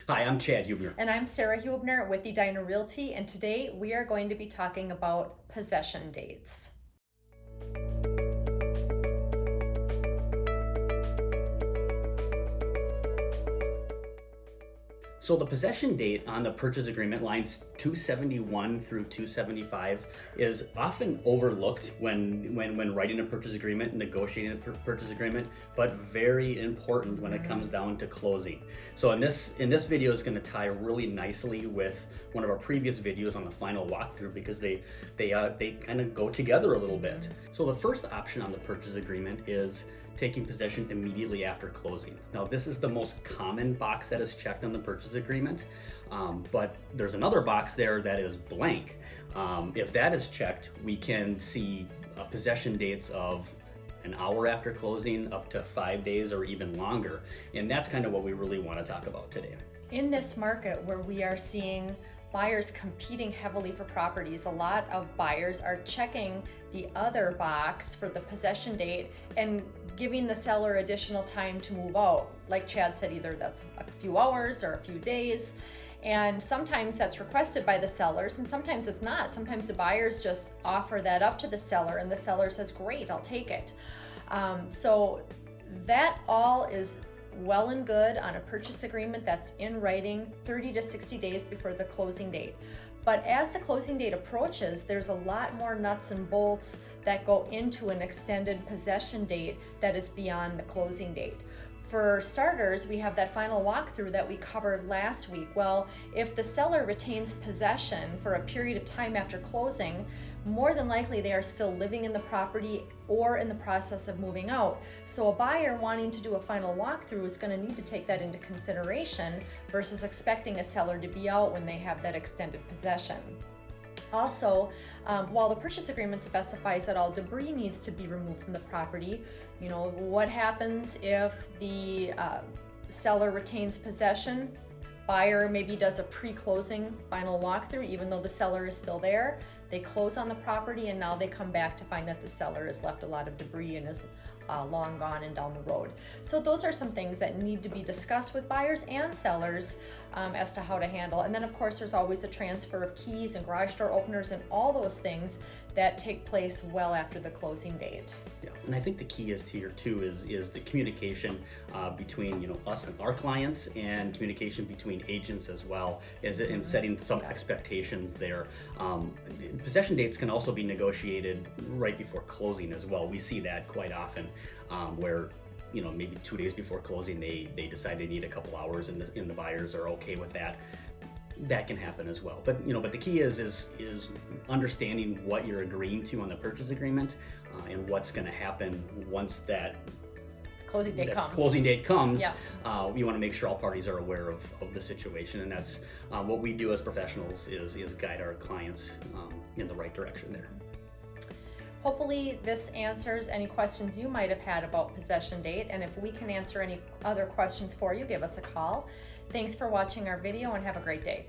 Hi, I'm Chad Huebener. And I'm Sara Huebener with Edina Realty, and today we are going to be talking about possession dates. So the possession date on the purchase agreement lines 271 through 275 is often overlooked when writing a purchase agreement and negotiating a purchase agreement, but very important when it comes down to closing. So in this video is going to tie really nicely with one of our previous videos on the final walkthrough because they kind of go together a little bit. So the first option on the purchase agreement is taking possession immediately after closing. Now this is the most common box that is checked on the purchase agreement, but there's another box there that is blank. If that is checked, we can see possession dates of an hour after closing up to 5 days or even longer, and that's kind of what we really want to talk about today. In this market where we are seeing buyers competing heavily for properties, a lot of buyers are checking the other box for the possession date and giving the seller additional time to move out. Like Chad said, either that's a few hours or a few days. And sometimes that's requested by the sellers and sometimes it's not. Sometimes the buyers just offer that up to the seller and the seller says, great, I'll take it. So that all is well and good on a purchase agreement that's in writing 30 to 60 days before the closing date. But as the closing date approaches, there's a lot more nuts and bolts that go into an extended possession date that is beyond the closing date. For starters, we have that final walkthrough that we covered last week. Well, if the seller retains possession for a period of time after closing, more than likely they are still living in the property or in the process of moving out. So a buyer wanting to do a final walkthrough is going to need to take that into consideration versus expecting a seller to be out when they have that extended possession. Also, while the purchase agreement specifies that all debris needs to be removed from the property, what happens if the seller retains possession? Buyer maybe does a pre-closing final walkthrough even though the seller is still there. They close on the property and now they come back to find that the seller has left a lot of debris and is long gone and down the road. So those are some things that need to be discussed with buyers and sellers as to how to handle. And then of course there's always a transfer of keys and garage door openers and all those things that take place well after the closing date. Yeah, and I think the key is here too is the communication between us and our clients, and communication between agents as well, as in setting some expectations there. Possession dates can also be negotiated right before closing as well. We see that quite often, where maybe 2 days before closing they decide they need a couple hours and the buyers are okay with that. That can happen as well. But the key is understanding what you're agreeing to on the purchase agreement, and what's going to happen once that closing date comes. Yeah. You want to make sure all parties are aware of the situation, and that's what we do as professionals is guide our clients in the right direction there. Hopefully this answers any questions you might have had about possession date, and if we can answer any other questions for you, give us a call. Thanks for watching our video and have a great day.